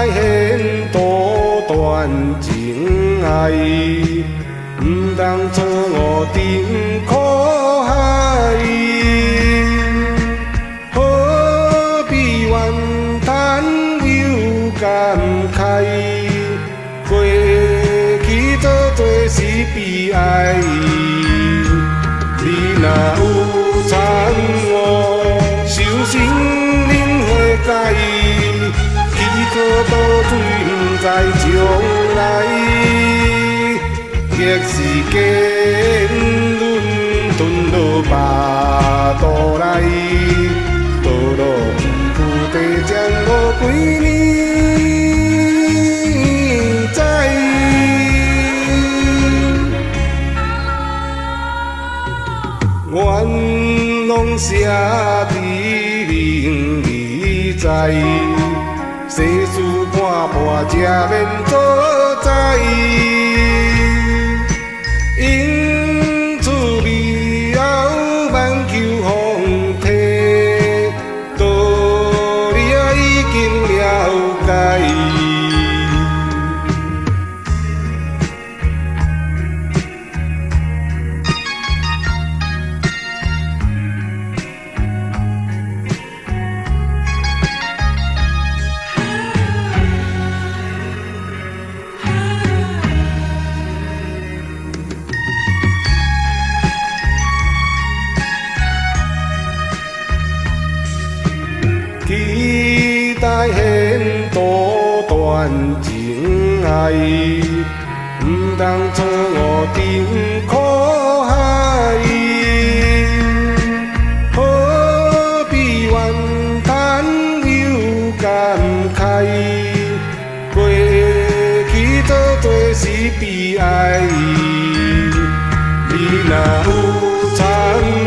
代显多段情爱，唔通错误沉苦海。何必怨叹又感慨？过去做多是悲哀。你若有参悟，修心灵会解。去倒倒水，不知将来。逆时间轮吞落巴肚内，倒落皮肤地将我几年栽。愿拢写伫明里在。世事半半才免做在，因此以后万求风体，道理啊已经了解。期待显多段情爱，唔通错误沉苦海。何必怨叹又感慨？过去做多是悲哀。你若有参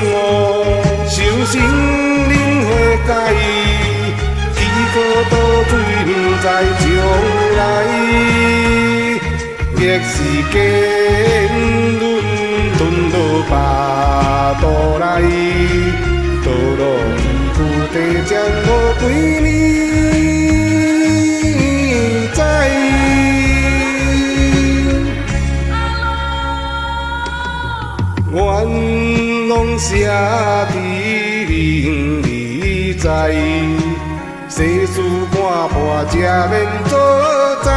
悟，修心灵会解。倒倒水，不知将来。逆时间轮吞落巴肚内，倒落皮肤地将我几年栽。愿拢写伫明里在。世事半半才免做在。